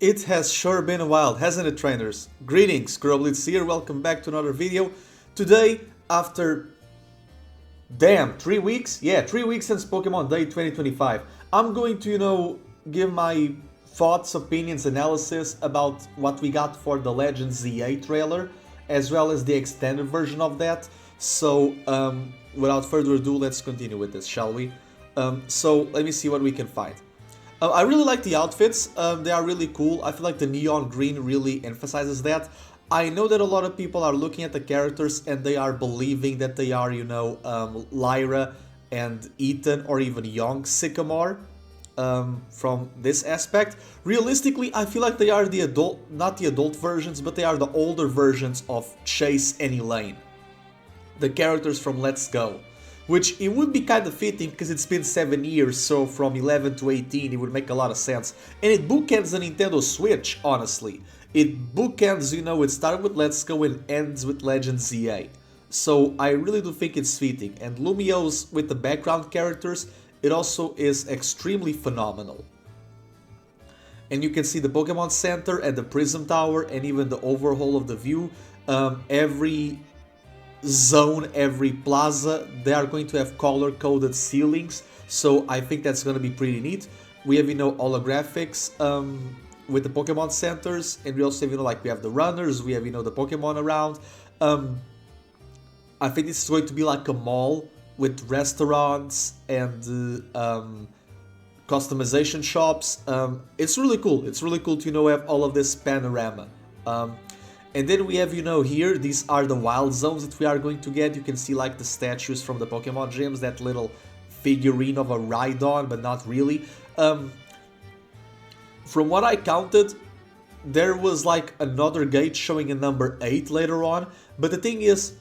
It has sure been a while, hasn't it, trainers? Greetings, KuroBlitz here, welcome back to another video. Today, after, 3 weeks? Yeah, 3 weeks since Pokemon Day 2025, I'm going to, give my thoughts, opinions, analysis about what we got for the Legends ZA trailer, as well as the extended version of that. So, without further ado, let's continue with this, shall we? So, let me see what we can find. I really like the outfits, they are really cool. I feel like the neon green really emphasizes that. I know that a lot of people are looking at the characters and they are believing that they are, Lyra and Ethan or even young Sycamore from this aspect. Realistically, I feel like they are the adult, not the adult versions, but they are the older versions of Chase and Elaine. The characters from Let's Go. Which it would be kind of fitting because it's been 7 years, so from 11 to 18 it would make a lot of sense. And it bookends the Nintendo Switch, honestly. It bookends, it started with Let's Go and ends with Legends ZA. So I really do think it's fitting. And Lumiose with the background characters, it also is extremely phenomenal. And you can see the Pokemon Center and the Prism Tower and even the overhaul of the view. Every zone, every plaza, they are going to have color-coded ceilings, so I think that's going to be pretty neat. We have, holographics with the Pokemon centers, and we also have, we have the runners, we have, the Pokemon around. I think this is going to be like a mall with restaurants and customization shops. It's really cool. It's really cool to, have all of this panorama. And then we have, here, these are the wild zones that we are going to get. You can see, like, the statues from the Pokemon gyms, that little figurine of a Rhydon, but not really. From what I counted, there was, like, another gate showing a number 8 later on. But the thing is,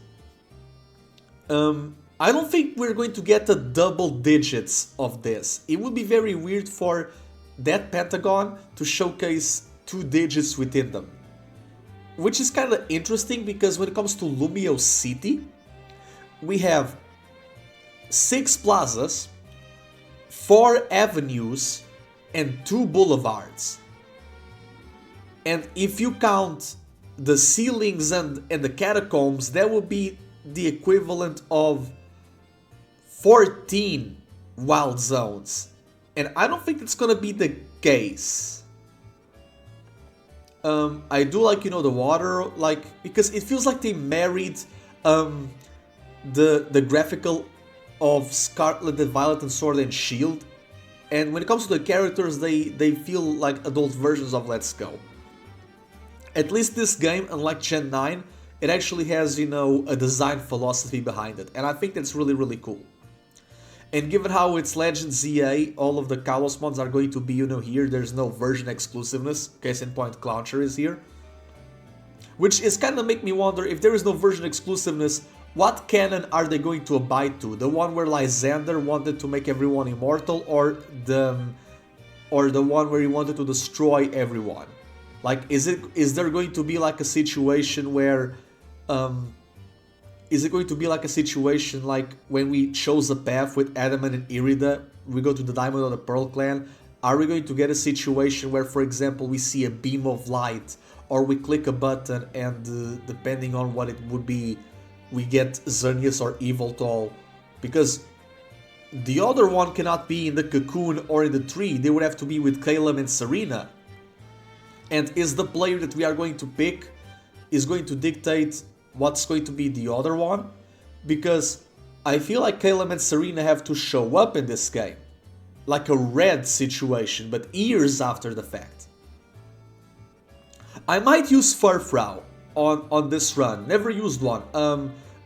I don't think we're going to get the double digits of this. It would be very weird for that Pentagon to showcase 2 digits within them. Which is kind of interesting because when it comes to Lumiose City, we have 6 plazas, 4 avenues, and 2 boulevards. And if you count the ceilings and the catacombs, that would be the equivalent of 14 wild zones. And I don't think it's gonna be the case. I do like, the water, because it feels like they married the graphical of Scarlet and Violet and Sword and Shield. And when it comes to the characters, they feel like adult versions of Let's Go. At least this game, unlike Gen 9, it actually has, a design philosophy behind it. And I think that's really, really cool. And given how it's Legends ZA, all of the Kalos mods are going to be, here. There's no version exclusiveness. Case in point, Clauncher is here. Which is kind of make me wonder, if there is no version exclusiveness, what canon are they going to abide to? The one where Lysander wanted to make everyone immortal, or the one where he wanted to destroy everyone? Like, is there going to be like a situation where is it going to be like a situation like when we chose a path with Adamant and Irida, we go to the Diamond or the Pearl clan? Are we going to get a situation where, for example, we see a beam of light, or we click a button and depending on what it would be, we get Xerneas or Yveltal? Because the other one cannot be in the cocoon or in the tree, they would have to be with Caleb and Serena. And is the player that we are going to pick is going to dictate what's going to be the other one? Because I feel like Caleb and Serena have to show up in this game. Like a Red situation, but years after the fact. I might use Furfrou on this run. Never used one.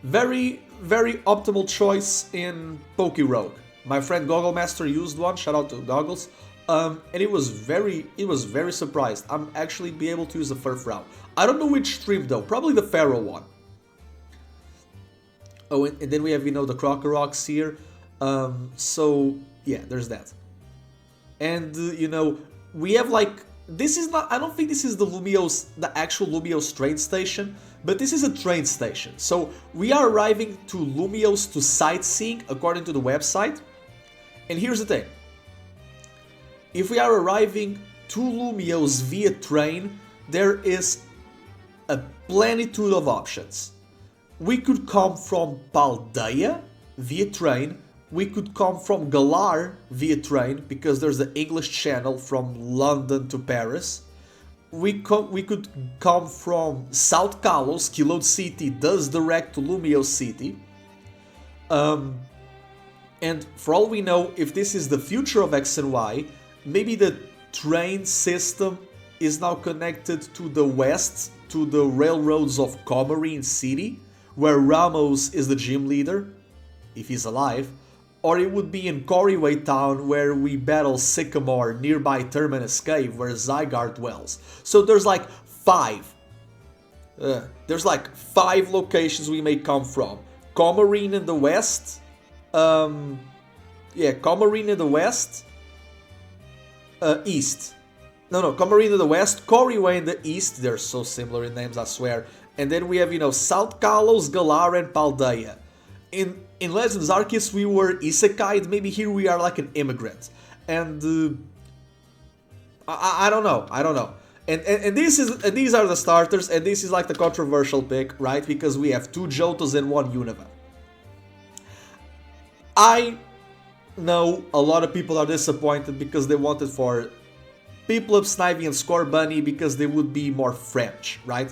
Very, very optimal choice in Pokerogue. My friend Gogglemaster used one. Shout out to Goggles. And it was very surprised. I'm actually be able to use a Furfrou. I don't know which stream though. Probably the Pharaoh one. Oh, and then we have, the Crocorox here. So, yeah, there's that. And, we have, this is not, I don't think this is the actual Lumiose train station, but this is a train station. So, we are arriving to Lumiose to sightseeing, according to the website. And here's the thing. If we are arriving to Lumiose via train, there is a plenitude of options. We could come from Paldea via train. We could come from Galar via train, because there's the English channel from London to Paris. We could come from South Kalos. Kuroblitz City does direct to Lumiose City. And for all we know, if this is the future of X and Y, maybe the train system is now connected to the west, to the railroads of Comarine City, where Ramos is the gym leader, if he's alive. Or it would be in Coryway Town, where we battle Sycamore nearby Terminus Cave, where Zygarde dwells. So there's like five. There's like 5 locations we may come from. Comarine in the west. Comarine in the west. East. No, Comarine in the west. Coryway in the east. They're so similar in names, I swear. And then we have, South Kalos, Galar, and Paldea. In Legends Arceus we were isekai'd, maybe here we are like an immigrant. And I don't know. And these are the starters, and this is like the controversial pick, right? Because we have 2 Johtos and 1 Unova. I know a lot of people are disappointed because they wanted for Piplup, Snivy, and Scorbunny because they would be more French, right?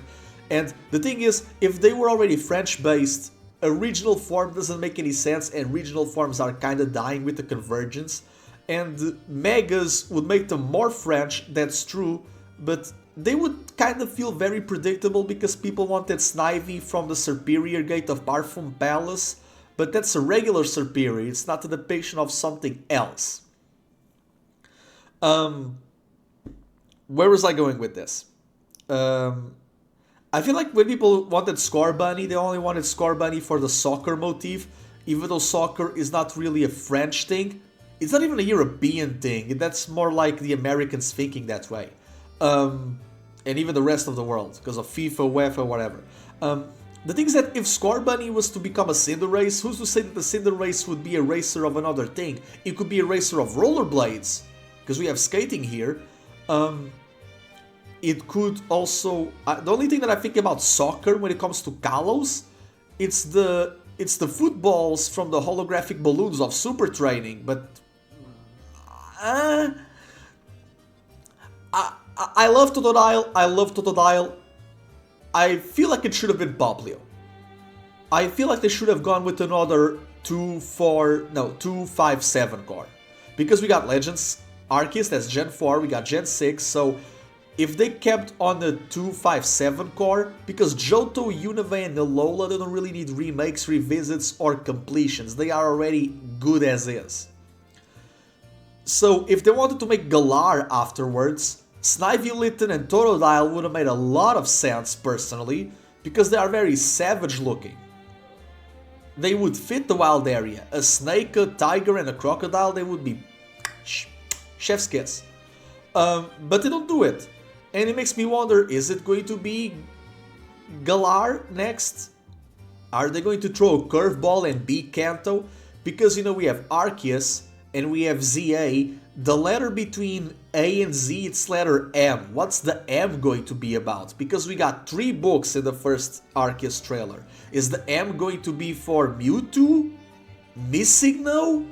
And the thing is, if they were already French-based, a regional form doesn't make any sense, and regional forms are kinda dying with the convergence. And Megas would make them more French, that's true, but they would kind of feel very predictable because people wanted Snivy from the Superior Gate of Parfum Palace, but that's a regular Superior, it's not a depiction of something else. Where was I going with this? I feel like when people wanted Scorbunny, they only wanted Scorbunny for the soccer motif, even though soccer is not really a French thing. It's not even a European thing, that's more like the Americans thinking that way. And even the rest of the world, because of FIFA, UEFA, whatever. The thing is that if Scorbunny was to become a Cinderace, who's to say that the Cinderace would be a racer of another thing? It could be a racer of rollerblades, because we have skating here. It could also... the only thing that I think about soccer when it comes to Kalos, it's the footballs from the holographic balloons of Super Training, but... I love Totodile, I feel like it should have been Poplio. I feel like they should have gone with another 257 core. Because we got Legends Arceus, that's Gen 4, we got Gen 6, so... If they kept on the 257 core, because Johto, Unova, and Alola don't really need remakes, revisits, or completions, they are already good as is. So if they wanted to make Galar afterwards, Snivy, Litten, and Totodile would have made a lot of sense personally, because they are very savage looking. They would fit the wild area. A snake, a tiger, and a crocodile, they would be chef's kiss. But they don't do it. And it makes me wonder, is it going to be Galar next? Are they going to throw a curveball and be Kanto? Because, we have Arceus and we have ZA. The letter between A and Z, it's letter M. What's the M going to be about? Because we got 3 books in the first Arceus trailer. Is the M going to be for Mewtwo? Missigno?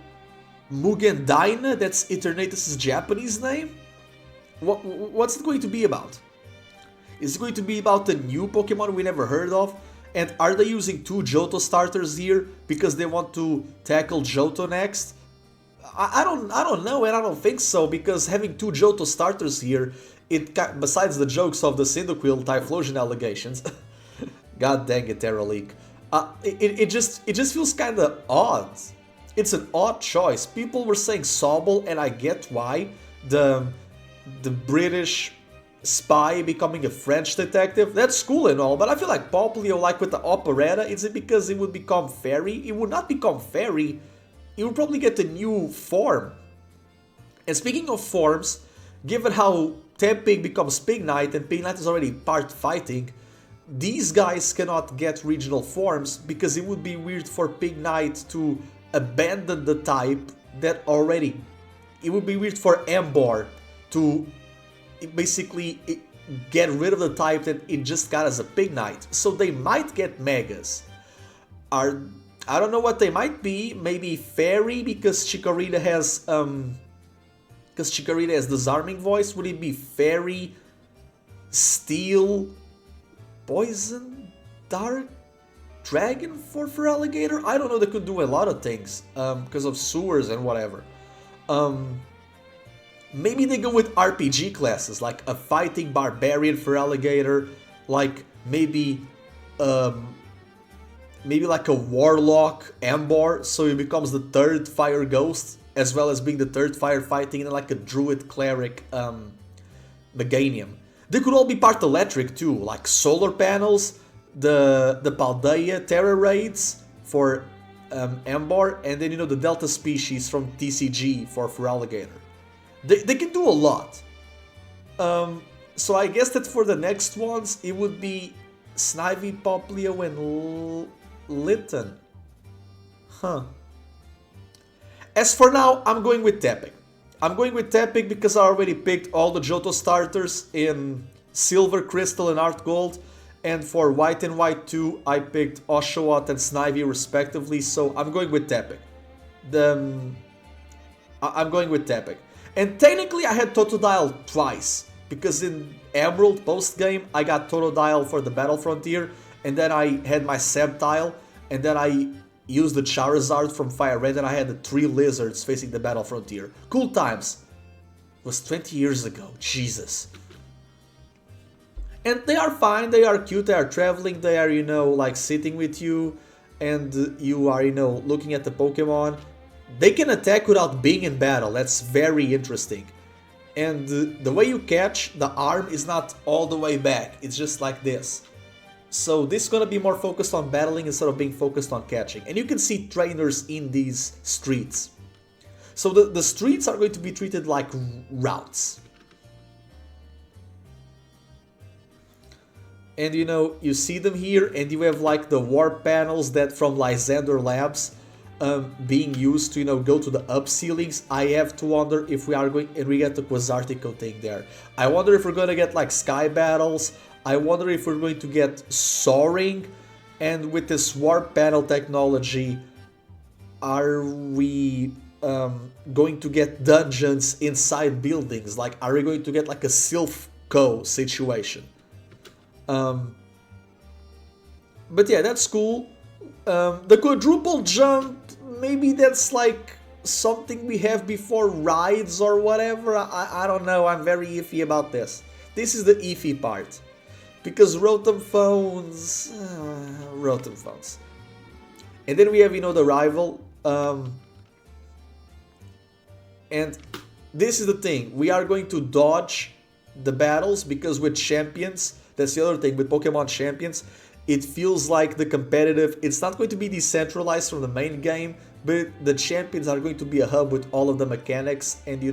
Mugendina? That's Eternatus' Japanese name? What's it going to be about? Is it going to be about the new Pokemon we never heard of? And are they using 2 Johto starters here because they want to tackle Johto next? I don't know, and I don't think so, because having 2 Johto starters here, besides the jokes of the Cyndaquil Typhlosion allegations, god dang it, Terra League, it just feels kinda odd. It's an odd choice. People were saying Sobble, and I get why. The British spy becoming a French detective, that's cool and all, but I feel like Poplio, like with the operetta, is it because it would become fairy? It would not become fairy, it would probably get a new form. And speaking of forms, given how Tempig becomes Pignite, and Pignite is already part fighting, these guys cannot get regional forms, because it would be weird for Pignite to abandon the type that already... It would be weird for Emboar to get rid of the type that it just got as a Pig Knight. So they might get Megas. I don't know what they might be. Maybe Fairy because Chikorita has Disarming Voice. Would it be Fairy, Steel, Poison, Dark, Dragon for Alligator? I don't know. They could do a lot of things because of sewers and whatever. Maybe they go with RPG classes, like a Fighting Barbarian for Alligator, like maybe like a Warlock Ember, so he becomes the third Fire Ghost, as well as being the third Firefighting, and like a Druid Cleric Meganium. They could all be part electric too, like Solar Panels, the Paldea Terra Raids for Ember, and then the Delta Species from TCG for Alligator. They can do a lot. So I guess that for the next ones, it would be Snivy, Poplio, and Litten. Huh. As for now, I'm going with Tepig. I'm going with Tepig because I already picked all the Johto starters in Silver, Crystal, and Art Gold. And for White and White 2, I picked Oshawott and Snivy respectively, so I'm going with Tepig. I'm going with Tepig. And technically I had Totodile twice, because in Emerald post-game I got Totodile for the Battle Frontier, and then I had my Sceptile, and then I used the Charizard from Fire Red, and I had the 3 Lizards facing the Battle Frontier. Cool times. It was 20 years ago, Jesus. And they are fine, they are cute, they are traveling, they are, like sitting with you, and you are, looking at the Pokemon. They can attack without being in battle, that's very interesting. And the way you catch, the arm is not all the way back, it's just like this. So this is gonna be more focused on battling instead of being focused on catching. And you can see trainers in these streets. So the streets are going to be treated like routes. And you see them here, and you have like the warp panels that from Lysander Labs being used to go to the up ceilings. I have to wonder if we are going, and we get the Quasartico thing there. I wonder if we're gonna get like sky battles. I wonder if we're going to get soaring, and with this warp panel technology, are we going to get dungeons inside buildings? Like, are we going to get like a Silph situation? But yeah, that's cool. The quadruple jump, maybe that's like something we have before rides or whatever. I don't know, I'm very iffy about this. This is the iffy part. Because Rotom phones. And then we have, the rival. And this is the thing. We are going to dodge the battles because with champions, that's the other thing, with Pokemon champions, it feels like the competitive, it's not going to be decentralized from the main game, but the champions are going to be a hub with all of the mechanics, and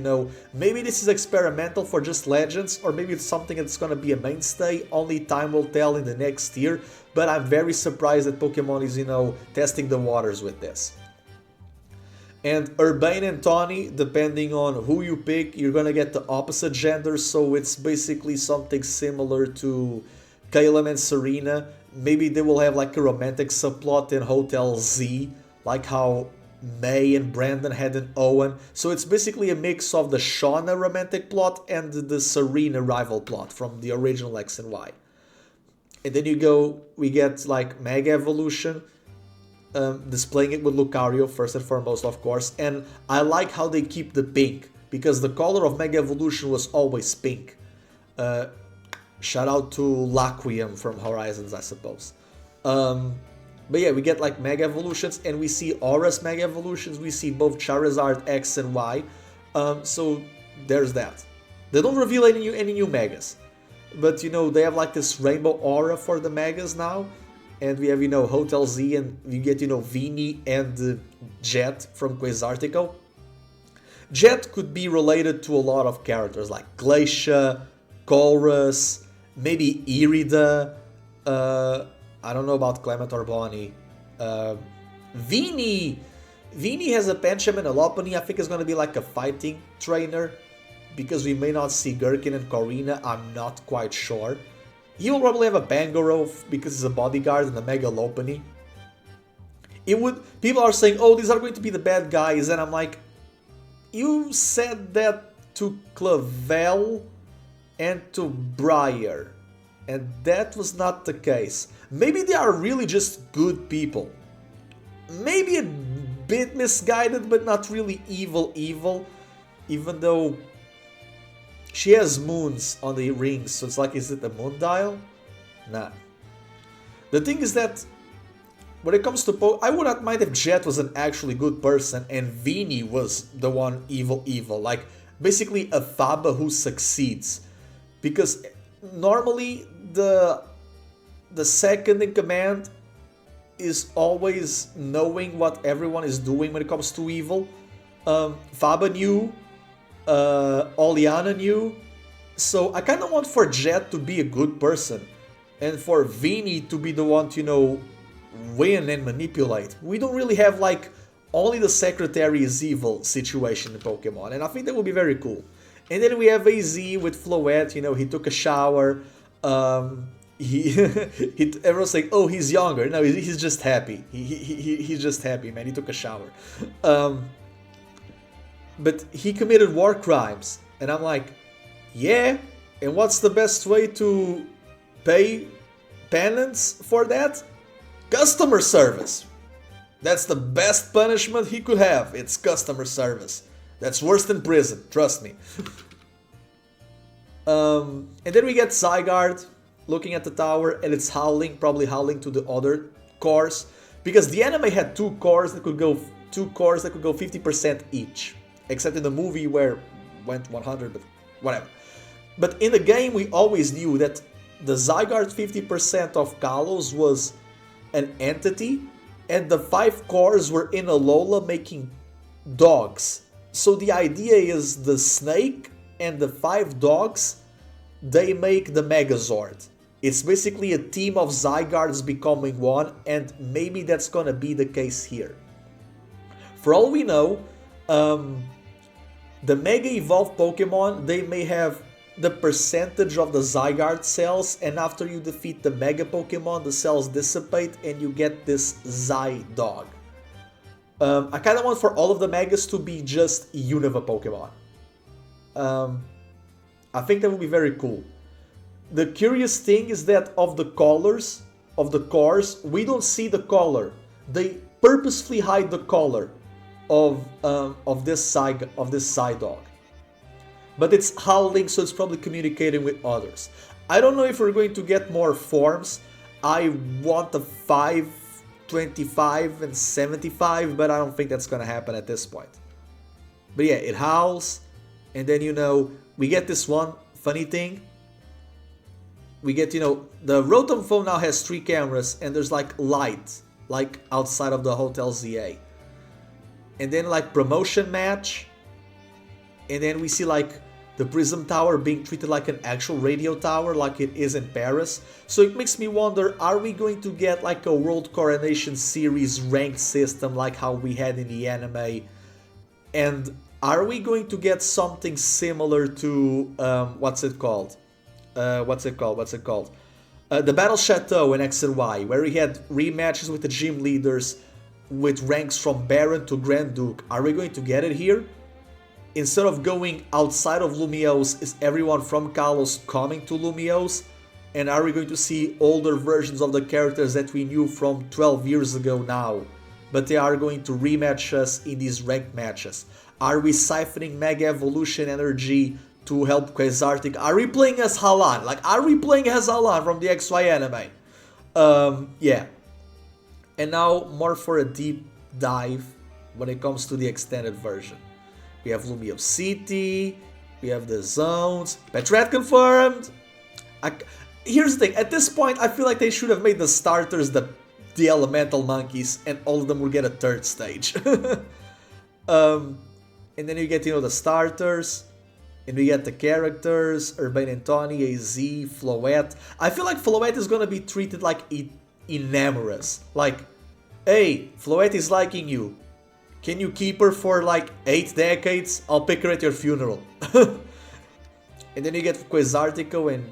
maybe this is experimental for just Legends, or maybe it's something that's going to be a mainstay, only time will tell in the next year, but I'm very surprised that Pokemon is, testing the waters with this. And Urbane and Tawny, depending on who you pick, you're gonna get the opposite gender, so it's basically something similar to Caleb and Serena. Maybe they will have like a romantic subplot in Hotel Z, like how May and Brandon had in Owen. So it's basically a mix of the Shauna romantic plot and the Serena rival plot from the original X and Y. And then we get like Mega Evolution, displaying it with Lucario first and foremost, of course. And I like how they keep the pink, because the color of Mega Evolution was always pink. Shout out to Laquium from Horizons, I suppose. But yeah, we get like Mega Evolutions, and we see Aura's Mega Evolutions. We see both Charizard X and Y. So there's that. They don't reveal any new Megas. But they have like this rainbow aura for the Megas now. And we have, Hotel Z, and you get, Vini and Jet from Quasartico. Jet could be related to a lot of characters like Glacia, Colrus, maybe Irida. I don't know about Clementor Bonnie. Vini has a Pancham and a Lopunny. I think it's going to be like a fighting trainer. because we may not see Gherkin and Corina, I'm not quite sure. He will probably have a Bangorov because he's a bodyguard and a Mega Lopunny. People are saying, oh, these are going to be the bad guys, and I'm like, you said that to Clavel and to Briar, and that was not the case. Maybe they are really just good people. Maybe a bit misguided, but not really evil, even though she has moons on the rings, so it's like, is it the moon dial? Nah. The thing is that when it comes to I would not mind if Jet was an actually good person and Vini was the one evil, like basically a Faba who succeeds. Because normally the second in command is always knowing what everyone is doing when it comes to evil. Faba knew, Oliana knew, so I kind of want for Jet to be a good person and for Vini to be the one to, you know, win and manipulate. We don't really have like only the secretary is evil situation in Pokemon, and I think that would be very cool. And then we have AZ with Floette, you know, he took a shower, everyone's like, oh, he's younger. No, he's just happy. He's just happy, man. He took a shower. But he committed war crimes, and I'm like, yeah, and what's the best way to pay penance for that? Customer service. That's the best punishment he could have. It's customer service. That's worse than prison, trust me. And then we get Zygarde looking at the tower, and it's howling, probably howling to the other cores, because the anime had two cores that could go 50% each, except in the movie where went 100, but whatever. But in the game, we always knew that the Zygarde 50% of Kalos was an entity, and the 5 cores were in Alola making dogs. So the idea is the snake and the 5 dogs, they make the Megazord. It's basically a team of Zygardes becoming one, and maybe that's gonna be the case here. For all we know, the Mega Evolved Pokemon, they may have the percentage of the Zygarde cells, and after you defeat the Mega Pokemon, the cells dissipate and you get this Zydog. I kind of want for all of the Megas to be just Unova Pokemon. I think that would be very cool. The curious thing is that of the colors, of the cores, we don't see the color. They purposefully hide the color of this Zydog. But it's howling, so it's probably communicating with others. I don't know if we're going to get more forms. I want the 5, 25, and 75, but I don't think that's gonna happen at this point. But yeah, it howls, and then, you know, we get this one funny thing. We get, you know, the Rotom phone now has 3 cameras, and there's like light, like outside of the Hotel ZA. And then like promotion match, and then we see like the Prism Tower being treated like an actual radio tower, like it is in Paris. So it makes me wonder, are we going to get like a World Coronation Series ranked system like how we had in the anime? And are we going to get something similar to, what's it called? The Battle Chateau in X and Y, where we had rematches with the gym leaders with ranks from Baron to Grand Duke. Are we going to get it here? Instead of going outside of Lumiose, is everyone from Kalos coming to Lumiose? And are we going to see older versions of the characters that we knew from 12 years ago now, but they are going to rematch us in these ranked matches? Are we siphoning Mega Evolution energy to help Quasartic? Are we playing as Halan? Like, are we playing as Halan from the XY anime? Yeah. And now, more for a deep dive when it comes to the extended version. We have Lumiose City, we have the zones, Petrat confirmed. Here's the thing, at this point I feel like they should have made the starters the elemental monkeys, and all of them will get a 3rd stage. And then you get, you know, the starters, and we get the characters, Urbane and Tawny, AZ, Floette. I feel like Floette is gonna be treated like enamorous. Like, hey, Floette is liking you. Can you keep her for like 8 decades? I'll pick her at your funeral. And then you get Quasartico and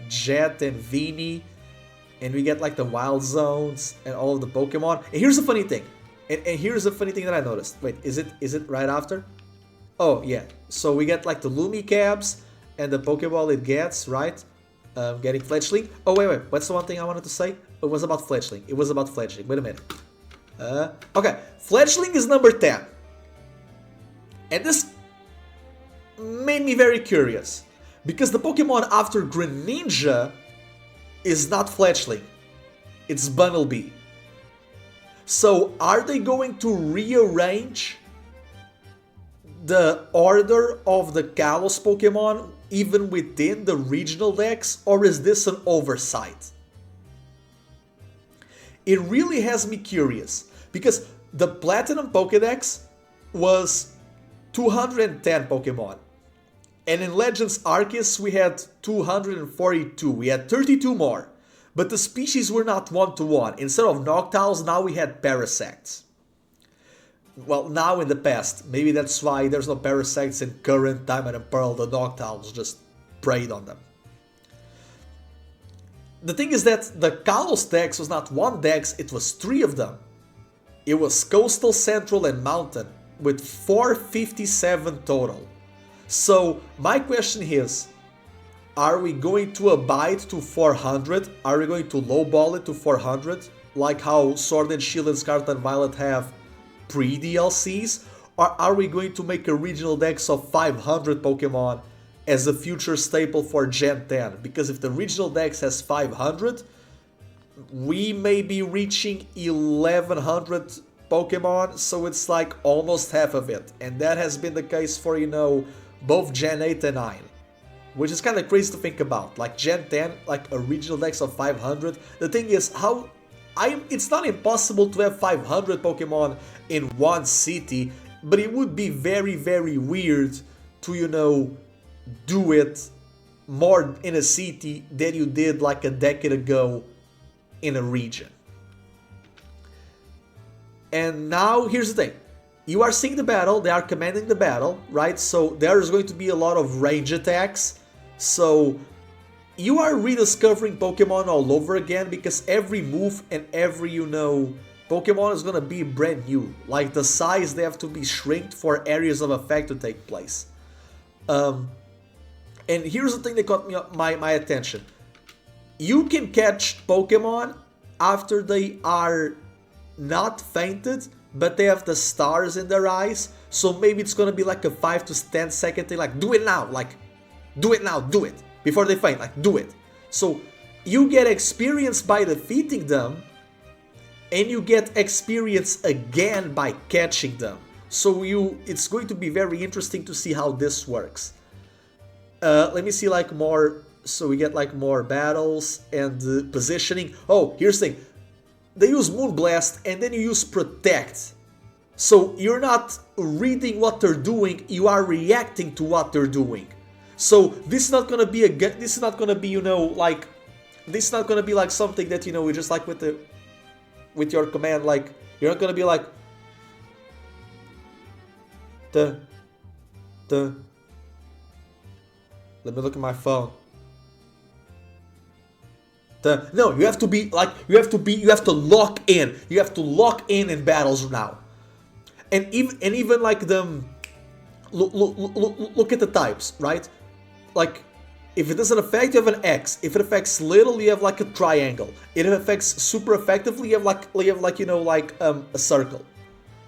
Jet and Vini. And we get like the Wild Zones and all of the Pokemon. And here's the funny thing. And here's the funny thing that I noticed. Wait, is it right after? Oh, yeah. So we get like the Lumicabs and the Pokeball it gets, right? Getting Fletchling. Oh, wait. What's the one thing I wanted to say? It was about Fletchling. Wait a minute. Okay. Fletchling is number 10. And this made me very curious. Because the Pokemon after Greninja is not Fletchling. It's Bunnelby. So, are they going to rearrange the order of the Kalos Pokemon even within the regional decks, or is this an oversight? It really has me curious, because the Platinum Pokédex was 210 Pokemon, and in Legends Arceus we had 242, we had 32 more. But the species were not one-to-one. Instead of Noctiles, now we had Parasects. Well, now in the past. Maybe that's why there's no Parasects in current Diamond and Pearl. The Noctiles just preyed on them. The thing is that the Kalos Dex was not one Dex, it was 3 of them. It was Coastal, Central, and Mountain, with 457 total. So, my question is, are we going to abide to 400? Are we going to lowball it to 400? Like how Sword and Shield and Scarlet and Violet have pre-DLCs? Or are we going to make a regional dex of 500 Pokemon as a future staple for Gen 10? Because if the regional dex has 500, we may be reaching 1100 Pokemon, so it's like almost half of it. And that has been the case for, both Gen 8 and 9. Which is kind of crazy to think about. Like Gen 10, like a regional dex of 500. The thing is, it's not impossible to have 500 Pokemon in one city, but it would be very, very weird to, do it more in a city than you did like a decade ago in a region. And now, here's the thing. You are seeing the battle, they are commanding the battle, right? So there's going to be a lot of range attacks. So you are rediscovering Pokemon all over again, because every move and every, Pokemon is gonna be brand new. Like the size, they have to be shrinked for areas of effect to take place. And here's the thing that caught my attention. You can catch Pokemon after they are not fainted, but they have the stars in their eyes. So maybe it's gonna be like a 5 to 10 second thing, like do it now, do it now, do it. Before they faint, do it. So you get experience by defeating them, and you get experience again by catching them. So it's going to be very interesting to see how this works. Let me see more, so we get more battles and positioning. Oh, here's the thing. They use Moonblast and then you use Protect. So you're not reading what they're doing, you are reacting to what they're doing. So this is not gonna be this is not gonna be this is not gonna be like something that we just with your command, you're not gonna be like let me look at my phone. No, you have to be you have to lock in. You have to lock in battles now. And even look at the types, right? If it doesn't affect, you have an X. If it affects little, you have a triangle. If it affects super effectively, you have a circle.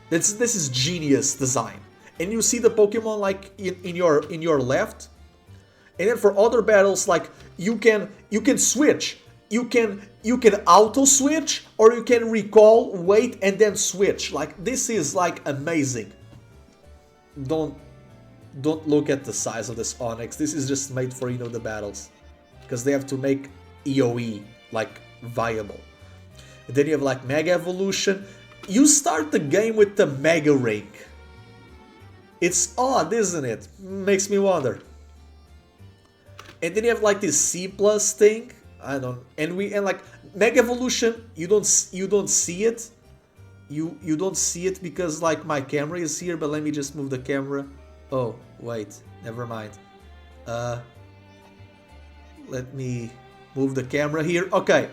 This is genius design. And you see the Pokemon in your left. And then for other battles, you can switch. You can auto switch, or you can recall, wait, and then switch. This is amazing. Don't look at the size of this Onix. This is just made for the battles, because they have to make EOE viable. And then you have Mega Evolution. You start the game with the Mega Ring. It's odd, isn't it? Makes me wonder. And then you have this C plus thing. And Mega Evolution, you don't see it. You don't see it because my camera is here, but let me just move the camera. Oh, wait, never mind. let me move the camera here. Okay.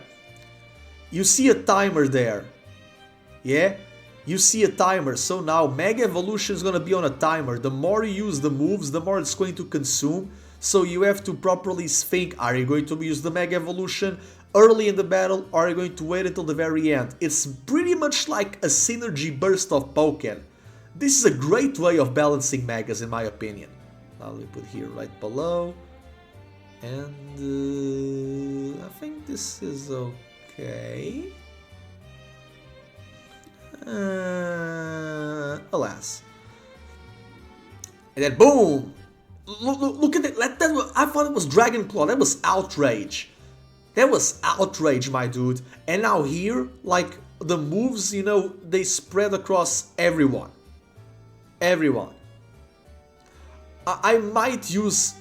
You see a timer there. Yeah? You see a timer. So now Mega Evolution is going to be on a timer. The more you use the moves, the more it's going to consume. So you have to properly think, are you going to use the Mega Evolution early in the battle, or are you going to wait until the very end? It's pretty much like a synergy burst of Pokémon. This is a great way of balancing Megas in my opinion. Now let me put here right below. And I think this is okay. Alas. And then boom! Look at it. I thought it was Dragon Claw. That was outrage. That was outrage, my dude. And now here, like, the moves, you know, they spread across everyone. Everyone. I might use...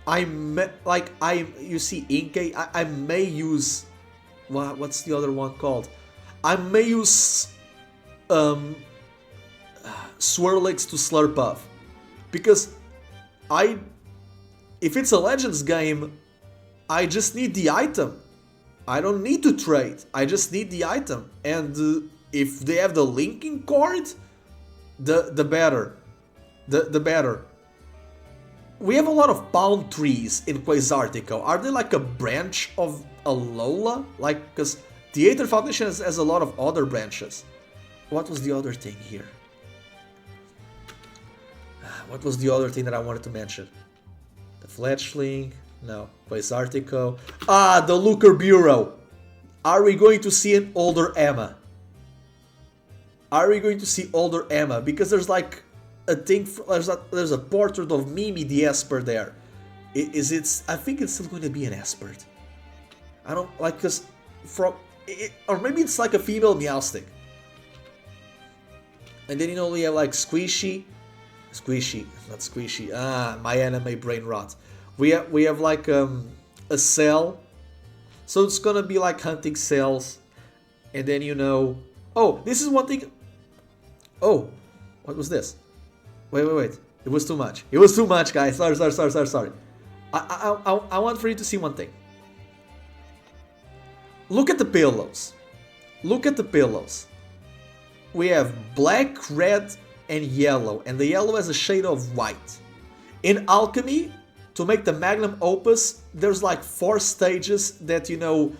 you see Inkay, I may use... What's the other one called? I may use... Swirlix to Slurpuff. Because if it's a Legends game, I just need the item. I don't need to trade. I just need the item. And if they have the linking cord, the better. The better. We have a lot of palm trees in Quasartico. Are they like a branch of Alola? Like, because the Aether Foundation has a lot of other branches. What was the other thing here? What was the other thing that I wanted to mention? The Fletchling? No. Quasartico. Ah, the Looker Bureau. Are we going to see an older Emma? Are we going to see older Emma? Because there's like a thing, there's a portrait of Mimi the Esper there. I think it's still going to be an Espert. I don't like, because or maybe it's like a female Meowstic. And then, you know, we have like Squishy, not Squishy. Ah, my anime brain rot. We have like a cell. So it's gonna be like hunting cells. And then, you know, oh, this is one thing. Oh, what was this? Wait. It was too much. It was too much, guys. Sorry. I want for you to see one thing. Look at the pillows. Look at the pillows. We have black, red, and yellow. And the yellow has a shade of white. In Alchemy, to make the Magnum Opus, there's like 4 stages that, you know,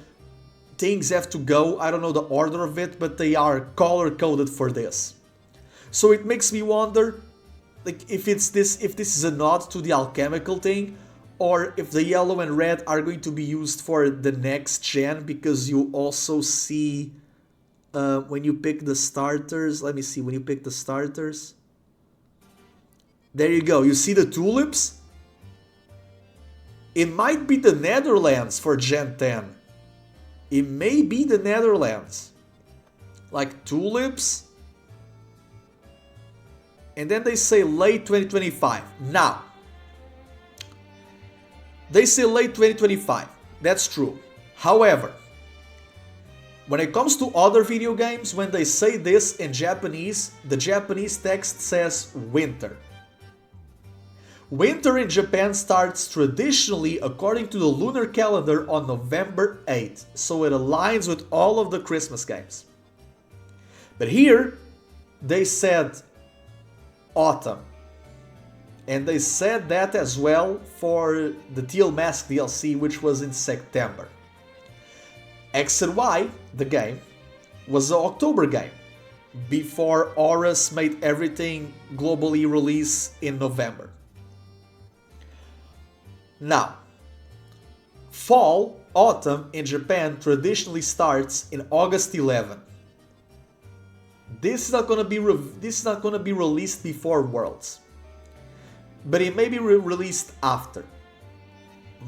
things have to go. I don't know the order of it, but they are color-coded for this. So it makes me wonder, like, if this is a nod to the alchemical thing, or if the yellow and red are going to be used for the next gen, because you also see when you pick the starters. Let me see, when you pick the starters. There you go, you see the tulips? It might be the Netherlands for Gen 10. It may be the Netherlands. Like tulips. And then they say late 2025. Now, they say late 2025. That's true. However, when it comes to other video games, when they say this in Japanese, the Japanese text says winter. Winter in Japan starts traditionally according to the lunar calendar on November 8th, so it aligns with all of the Christmas games. But here, they said autumn. And they said that as well for the Teal Mask DLC, which was in September. X and Y, the game, was an October game, before Horus made everything globally release in November. Now, fall, autumn in Japan traditionally starts in August 11. This is not going to be released before Worlds, but it may be released after.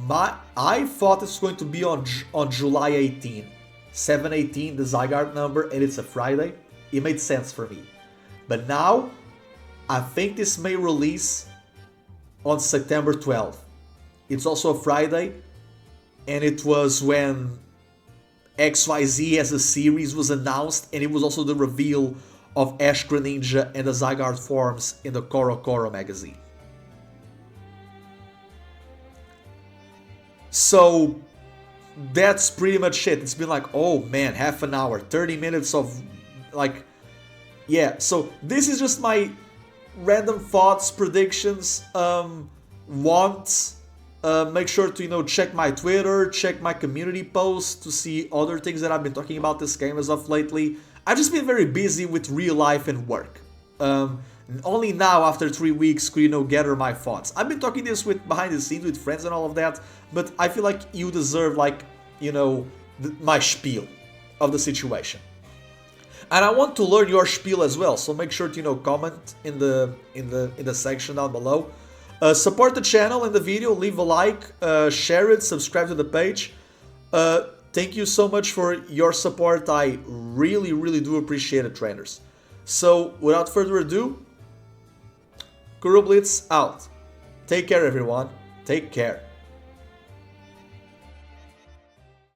I thought it's going to be on July 18, 7/18, the Zygarde number, and it's a Friday. It made sense for me, but now I think this may release on September 12th. It's also a Friday, and it was when XYZ as a series was announced, and it was also the reveal of Ash Greninja and the Zygarde forms in the KuroBlitz magazine. So that's pretty much it. It's been like, oh man, half an hour, 30 minutes of like, yeah. So this is just my random thoughts, predictions, wants. Make sure to check my Twitter, check my community posts to see other things that I've been talking about this game as of lately. I've just been very busy with real life and work. Only now, after 3 weeks, could gather my thoughts. I've been talking this with behind the scenes with friends and all of that, but I feel like you deserve my spiel of the situation. And I want to learn your spiel as well, so make sure to comment in the section down below. Support the channel and the video, leave a like, share it, subscribe to the page. Thank you so much for your support. I really, really do appreciate it, trainers. So, without further ado, KuroBlitz out. Take care, everyone. Take care.